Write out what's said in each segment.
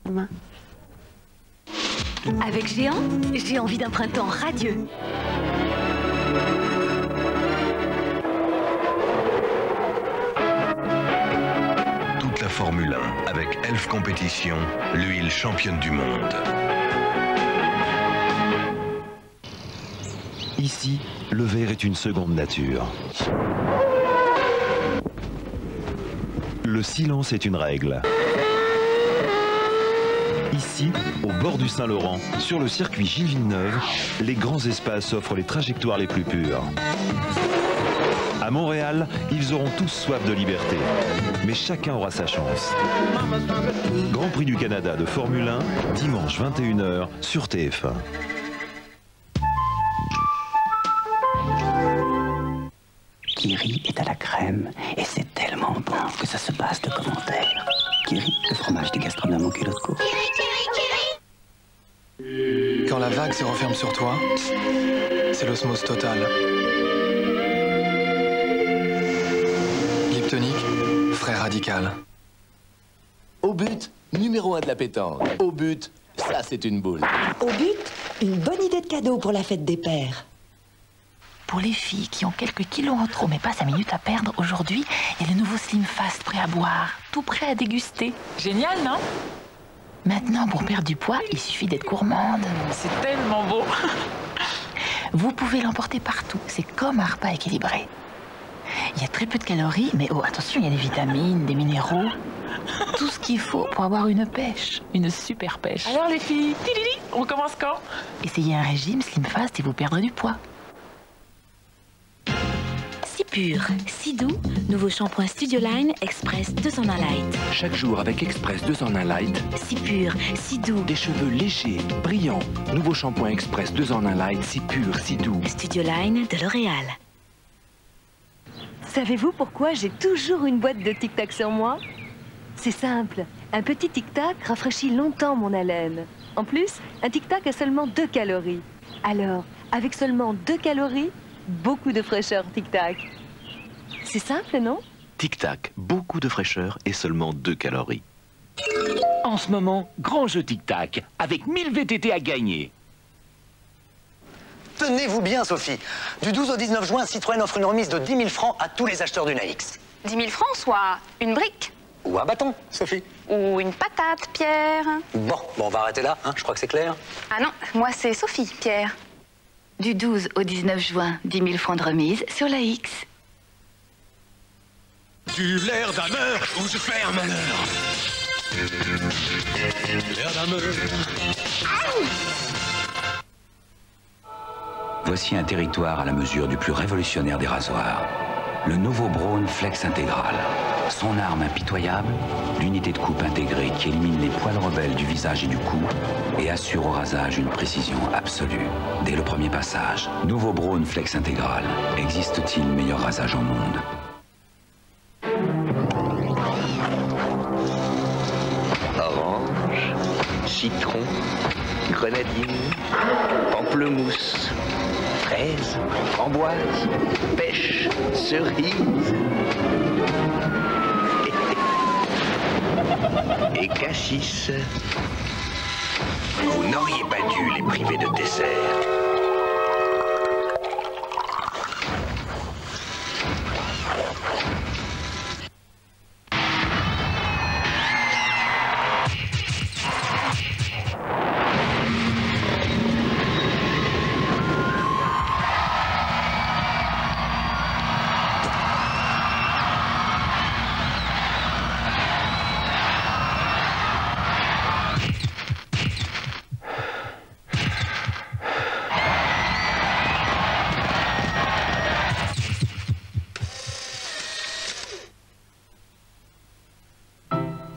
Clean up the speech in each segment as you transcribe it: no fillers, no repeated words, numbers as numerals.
demain. Avec Géant, j'ai envie d'un printemps radieux. Toute la Formule 1 avec Elf Compétition, l'huile championne du monde. Ici, le verre est une seconde nature. Le silence est une règle. Ici, au bord du Saint-Laurent, sur le circuit Gilles Villeneuve, les grands espaces offrent les trajectoires les plus pures. À Montréal, ils auront tous soif de liberté, mais chacun aura sa chance. Grand Prix du Canada de Formule 1, dimanche 21h sur TF1. Kiri est à la crème et c'est tellement bon que ça se passe de commentaires. Kiri, le fromage du gastronome en culotte courte. Quand la vague se referme sur toi, c'est l'osmose totale. Liptonique, frais radical. Au but, numéro 1 de la pétanque. Au but, ça c'est une boule. Au but, une bonne idée de cadeau pour la fête des pères. Pour les filles qui ont quelques kilos en trop mais pas 5 minutes à perdre, aujourd'hui, il y a le nouveau Slim Fast prêt à boire, tout prêt à déguster. Génial, non? Maintenant, pour perdre du poids, il suffit d'être gourmande. C'est tellement beau. Vous pouvez l'emporter partout, c'est comme un repas équilibré. Il y a très peu de calories, mais oh, attention, il y a des vitamines, des minéraux. Tout ce qu'il faut pour avoir une pêche, une super pêche. Alors les filles, on commence quand? Essayez un régime Slim Fast et vous perdrez du poids. Si pur, si doux, nouveau shampoing Studio Line Express 2 en 1 Light. Chaque jour avec Express 2 en 1 Light. Si pur, si doux. Des cheveux légers, brillants. Nouveau shampoing Express 2 en 1 Light, si pur, si doux. Studio Line de L'Oréal. Savez-vous pourquoi j'ai toujours une boîte de Tic Tac sur moi? C'est simple, un petit Tic Tac rafraîchit longtemps mon haleine. En plus, un Tic Tac a seulement 2 calories. Alors, avec seulement 2 calories, beaucoup de fraîcheur Tic Tac. C'est simple, non? Tic Tac, beaucoup de fraîcheur et seulement 2 calories. En ce moment, grand jeu Tic Tac, avec 1000 VTT à gagner. Tenez-vous bien, Sophie. Du 12 au 19 juin, Citroën offre une remise de 10 000 francs à tous les acheteurs d'une AX. 10 000 francs, soit une brique. Ou un bâton, Sophie. Ou une patate, Pierre. Bon, on va arrêter là, hein, je crois que c'est clair. Ah non, moi c'est Sophie, Pierre. Du 12 au 19 juin, 10 000 francs de remise sur la X. Tu l'air d'un meurtre ou je fais un malheur. L'air d'un meurtre. Voici un territoire à la mesure du plus révolutionnaire des rasoirs. Le nouveau Braun Flex Intégral. Son arme impitoyable, l'unité de coupe intégrée qui élimine les poils rebelles du visage et du cou et assure au rasage une précision absolue. Dès le premier passage, nouveau Braun Flex Intégral. Existe-t-il meilleur rasage au monde? Orange, citron, grenadine, pamplemousse, fraise, framboise, pêche, cerise et cassis. Vous n'auriez pas dû les priver de dessert.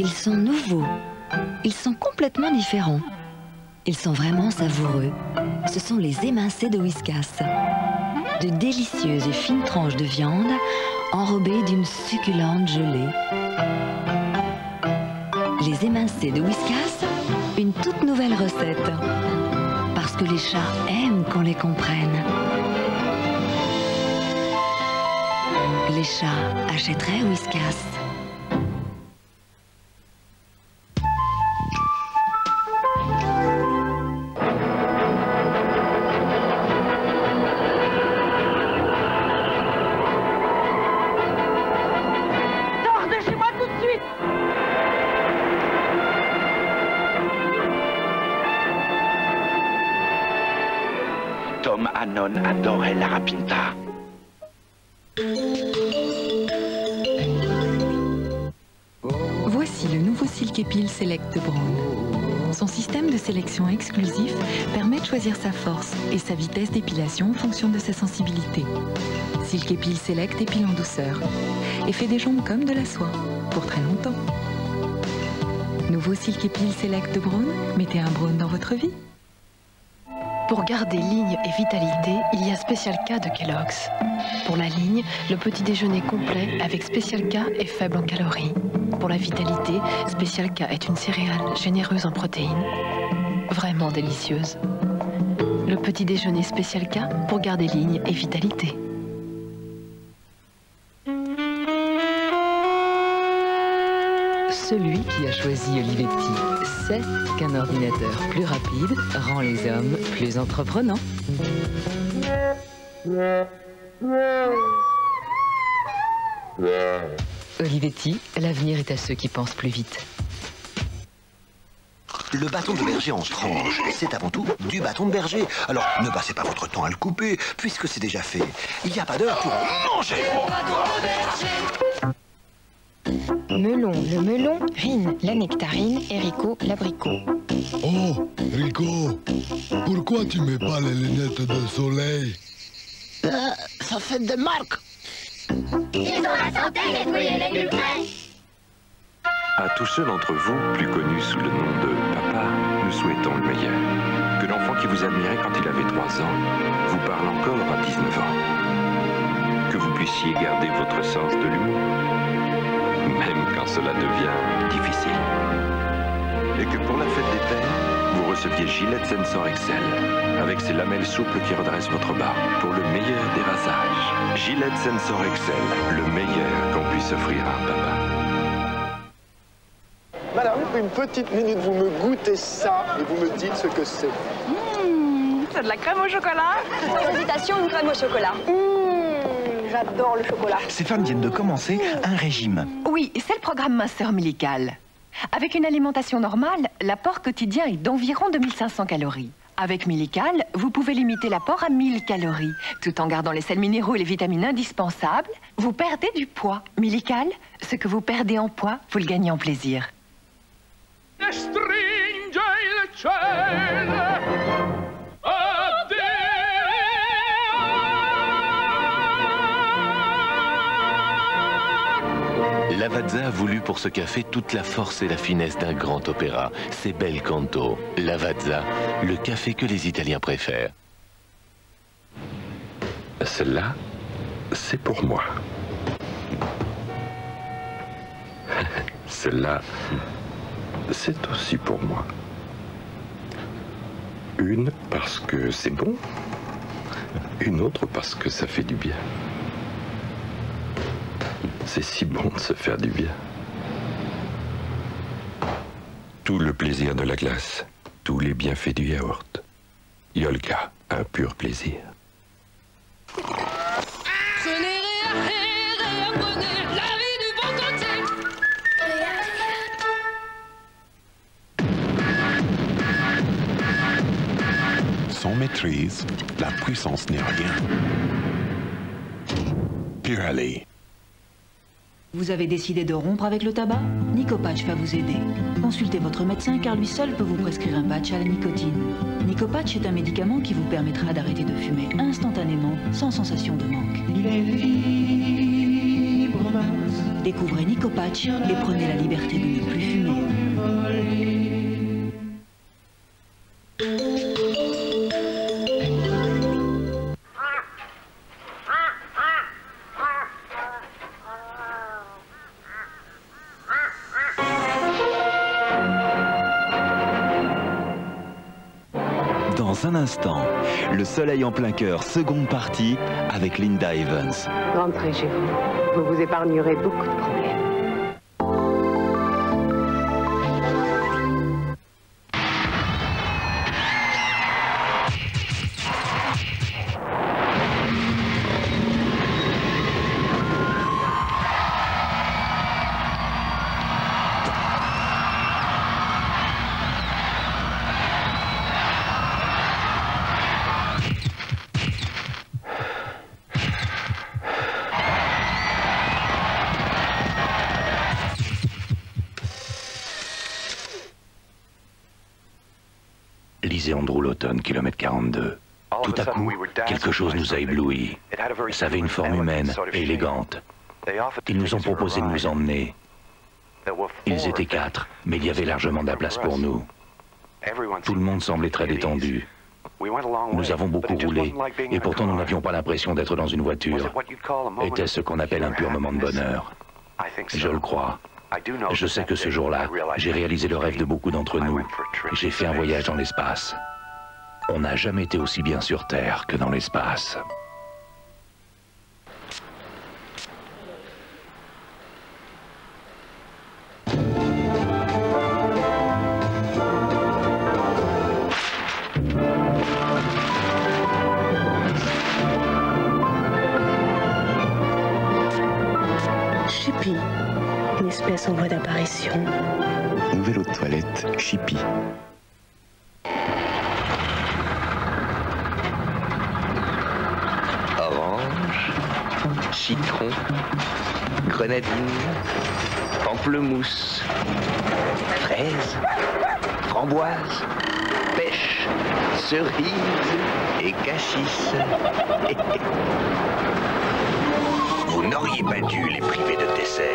Ils sont nouveaux. Ils sont complètement différents. Ils sont vraiment savoureux. Ce sont les émincés de Whiskas. De délicieuses et fines tranches de viande enrobées d'une succulente gelée. Les émincés de Whiskas, une toute nouvelle recette. Parce que les chats aiment qu'on les comprenne. Les chats achèteraient Whiskas. comme Anon adorait la rapinta. Voici le nouveau Silk Peel Select de Braun. Son système de sélection exclusif permet de choisir sa force et sa vitesse d'épilation en fonction de sa sensibilité. Silk Peel Select épile en douceur et fait des jambes comme de la soie, pour très longtemps. Nouveau Silk Peel Select de Braun, mettez un Braun dans votre vie. Pour garder ligne et vitalité, il y a Special K de Kellogg's. Pour la ligne, le petit déjeuner complet avec Special K est faible en calories. Pour la vitalité, Special K est une céréale généreuse en protéines, vraiment délicieuse. Le petit déjeuner Special K pour garder ligne et vitalité. Celui qui a choisi Olivetti sait qu'un ordinateur plus rapide rend les hommes plus entreprenants. Olivetti, l'avenir est à ceux qui pensent plus vite. Le bâton de berger en tranche, c'est avant tout du bâton de berger. Alors, ne passez pas votre temps à le couper, puisque c'est déjà fait. Il n'y a pas d'heure pour en manger. Melon, le melon, Rine, la nectarine et Rico, l'abricot. Oh, Rico, pourquoi tu mets pas les lunettes de soleil? Ça fait des marques. Ils ont la santé, les fruits et légumes frais. À tous ceux d'entre vous, plus connus sous le nom de papa, nous souhaitons le meilleur. Que l'enfant qui vous admirait quand il avait 3 ans vous parle encore à 19 ans. Que vous puissiez garder votre sens de l'humour, même quand cela devient difficile. Et que pour la fête des pères, vous receviez Gillette Sensor Excel, avec ses lamelles souples qui redressent votre barbe pour le meilleur des rasages. Gillette Sensor Excel, le meilleur qu'on puisse offrir à un papa. Madame, une petite minute, vous me goûtez ça et vous me dites ce que c'est. C'est de la crème au chocolat. Sans hésitation, une crème au chocolat. J'adore le chocolat. Ces femmes viennent de commencer un régime. Oui, c'est le programme minceur Milical. Avec une alimentation normale, l'apport quotidien est d'environ 2500 calories. Avec Milical, vous pouvez limiter l'apport à 1000 calories. Tout en gardant les sels minéraux et les vitamines indispensables, vous perdez du poids. Milical, ce que vous perdez en poids, vous le gagnez en plaisir. Stringe il cielo. Lavazza a voulu pour ce café toute la force et la finesse d'un grand opéra. C'est bel canto. Lavazza, le café que les Italiens préfèrent. Celle-là, c'est pour moi. Celle-là, c'est aussi pour moi. Une parce que c'est bon, une autre parce que ça fait du bien. C'est si bon de se faire du bien. Tout le plaisir de la glace, tous les bienfaits du yaourt. Yolka, un pur plaisir. Sans maîtrise, la puissance n'est rien. Pirelli. Vous avez décidé de rompre avec le tabac? Nicopatch va vous aider. Consultez votre médecin car lui seul peut vous prescrire un patch à la nicotine. Nicopatch est un médicament qui vous permettra d'arrêter de fumer instantanément, sans sensation de manque. Il est libre. Découvrez Nicopatch et prenez la liberté de ne plus fumer. Dans un instant, le soleil en plein cœur, seconde partie, avec Linda Evans. Rentrez chez vous. Vous vous épargnerez beaucoup de problèmes. Lisez Andrew Lawton, kilomètre 42. Tout à coup, quelque chose nous a éblouis. Ça avait une forme humaine et élégante. Ils nous ont proposé de nous emmener. Ils étaient 4, mais il y avait largement de la place pour nous. Tout le monde semblait très détendu. Nous avons beaucoup roulé, et pourtant nous n'avions pas l'impression d'être dans une voiture. Était-ce ce qu'on appelle un pur moment de bonheur? Je le crois. Je sais que ce jour-là, j'ai réalisé le rêve de beaucoup d'entre nous. J'ai fait un voyage dans l'espace. On n'a jamais été aussi bien sur Terre que dans l'espace. Chippy, une espèce en voie d'apparition. Nouvelle eau de toilette, Chippy. Orange, citron, grenadine, pamplemousse, fraise, framboise, pêche, cerise et cassis. Vous n'auriez pas dû les priver de dessert.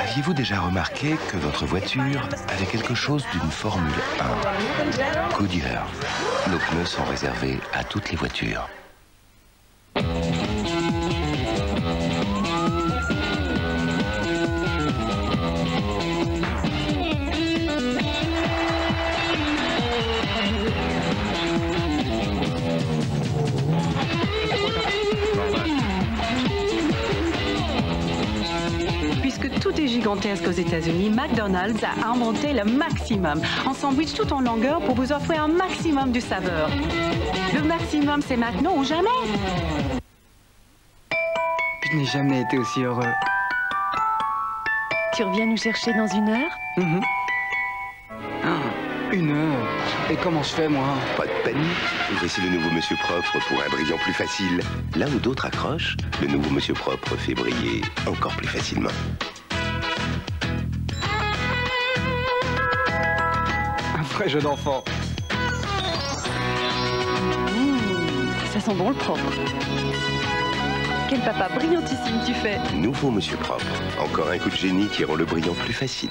Aviez-vous déjà remarqué que votre voiture avait quelque chose d'une Formule 1? Goodyear. Nos pneus sont réservés à toutes les voitures. Puisque tout est gigantesque aux États-Unis, McDonald's a inventé le maximum. Un sandwich tout en longueur pour vous offrir un maximum de saveur. Le maximum, c'est maintenant ou jamais. Je n'ai jamais été aussi heureux. Tu reviens nous chercher dans 1 heure? Ah, 1 heure. Et comment je fais, moi? Pas de peine. Voici le nouveau Monsieur Propre pour un brillant plus facile. Là où d'autres accrochent, le nouveau Monsieur Propre fait briller encore plus facilement. Un vrai jeu d'enfant. Ça sent bon le propre. Quel papa brillantissime tu fais. Nouveau Monsieur Propre. Encore un coup de génie qui rend le brillant plus facile.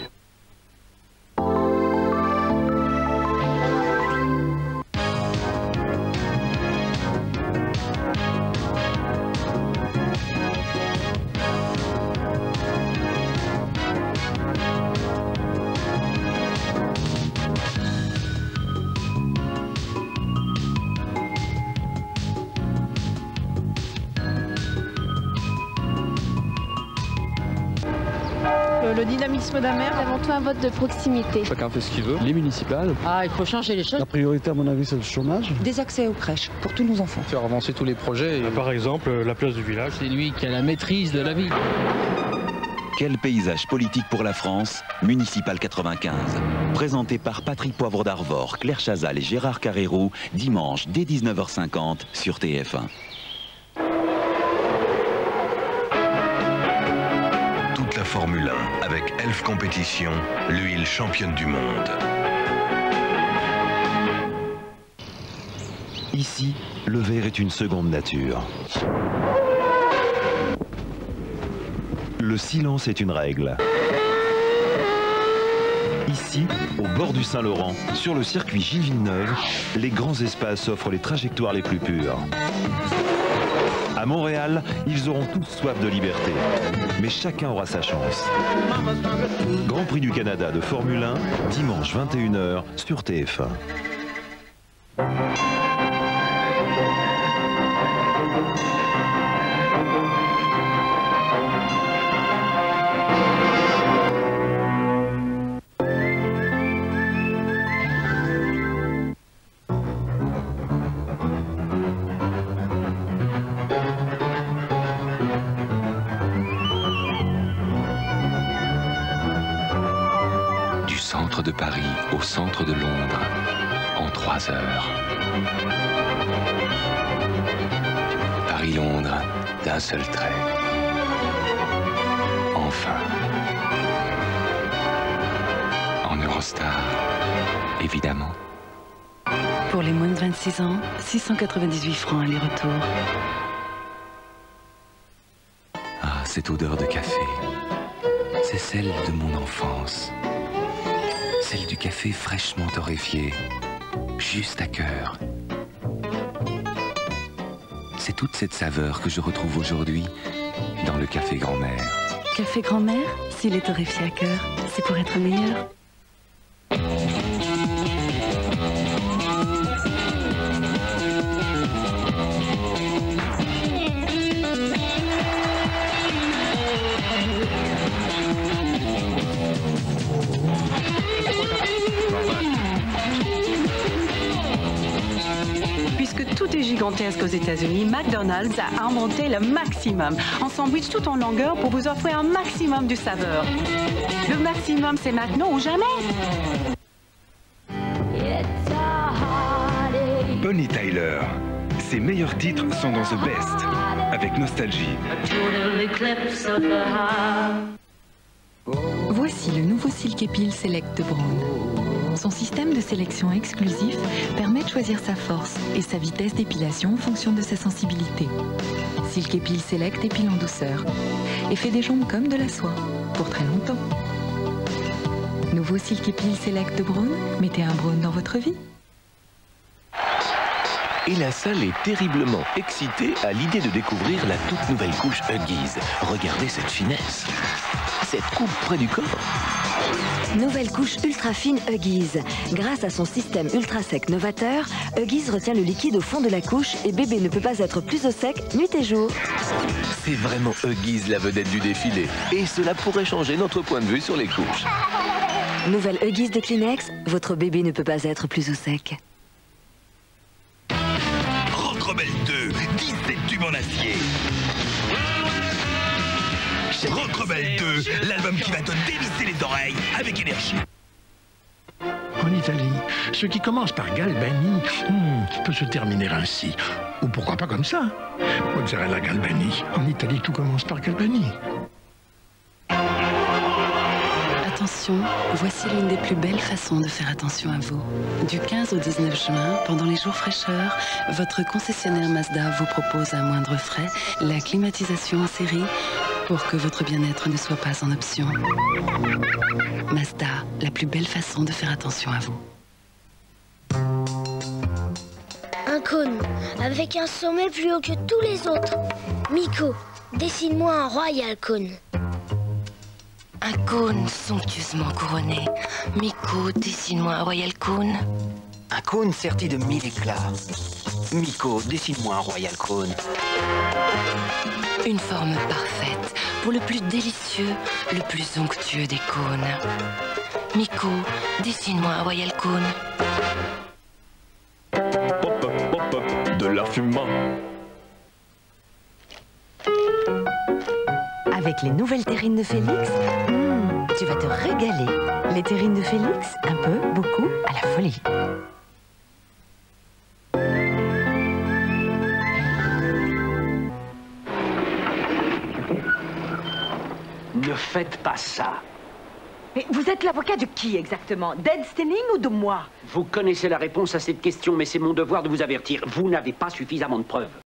Le dynamisme d'un maire, avant tout un vote de proximité. Chacun fait ce qu'il veut. Les municipales. Ah, il faut changer les choses. La priorité, à mon avis, c'est le chômage. Des accès aux crèches pour tous nos enfants. Faire avancer tous les projets. Par exemple, la place du village. C'est lui qui a la maîtrise de la ville. Quel paysage politique pour la France? Municipal 95. Présenté par Patrick Poivre d'Arvor, Claire Chazal et Gérard Carrero, dimanche dès 19h50 sur TF1. Toute la Formule 1 avec Elf Compétition, l'huile championne du monde. Ici, le verre est une seconde nature. Le silence est une règle. Ici, au bord du Saint-Laurent, sur le circuit Gilles Villeneuve, les grands espaces offrent les trajectoires les plus pures. À Montréal, ils auront tous soif de liberté. Mais chacun aura sa chance. Grand Prix du Canada de Formule 1, dimanche 21h sur TF1. centre de Paris, au centre de Londres, en 3 heures. Paris-Londres, d'un seul trait. Enfin. En Eurostar, évidemment. Pour les moins de 26 ans, 698 francs aller-retour. Ah, cette odeur de café. C'est celle de mon enfance. Celle du café fraîchement torréfié, juste à cœur. C'est toute cette saveur que je retrouve aujourd'hui dans le café grand-mère. Café grand-mère, s'il est torréfié à cœur, c'est pour être meilleur. Puisque tout est gigantesque aux États-Unis, McDonald's a inventé le maximum. En sandwich tout en longueur pour vous offrir un maximum de saveur. Le maximum, c'est maintenant ou jamais. Bonnie Tyler. Ses meilleurs titres sont dans The Best, avec nostalgie. Voici le nouveau Silk Peel Select de Braun. Son système de sélection exclusif permet de choisir sa force et sa vitesse d'épilation en fonction de sa sensibilité. Silk Peel Select épile en douceur et fait des jambes comme de la soie, pour très longtemps. Nouveau Silk Peel Select de Braun, mettez un Braun dans votre vie. Et la salle est terriblement excitée à l'idée de découvrir la toute nouvelle couche Huggies. Regardez cette finesse, cette coupe près du corps. Nouvelle couche ultra fine Huggies. Grâce à son système ultra sec novateur, Huggies retient le liquide au fond de la couche et bébé ne peut pas être plus au sec nuit et jour. C'est vraiment Huggies la vedette du défilé. Et cela pourrait changer notre point de vue sur les couches. Nouvelle Huggies de Kleenex, votre bébé ne peut pas être plus au sec. Rock Rebelle 2, 17 tubes en acier. Rock Rebelle 2, l'album qui va te dévisser les oreilles avec énergie. En Italie, ce qui commence par Galbani peut se terminer ainsi. Ou pourquoi pas comme ça. Mozzarella Galbani. En Italie, tout commence par Galbani. Attention, voici l'une des plus belles façons de faire attention à vous. Du 15 au 19 juin, pendant les jours fraîcheurs, votre concessionnaire Mazda vous propose à moindre frais la climatisation en série pour que votre bien-être ne soit pas en option. Mazda, la plus belle façon de faire attention à vous. Un cône, avec un sommet plus haut que tous les autres. Miko, dessine-moi un royal cône. Un cône somptueusement couronné. Miko, dessine-moi un royal cône. Un cône serti de 1000 éclats. Miko, dessine-moi un royal cône. Une forme parfaite pour le plus délicieux, le plus onctueux des cônes. Miko, dessine-moi un royal cône. Pop, pop, pop, de l'air fumant. Avec les nouvelles terrines de Félix, tu vas te régaler. Les terrines de Félix, un peu, beaucoup, à la folie. Ne faites pas ça. Mais vous êtes l'avocat de qui exactement? D'Ed Stelling ou de moi? Vous connaissez la réponse à cette question, mais c'est mon devoir de vous avertir. Vous n'avez pas suffisamment de preuves.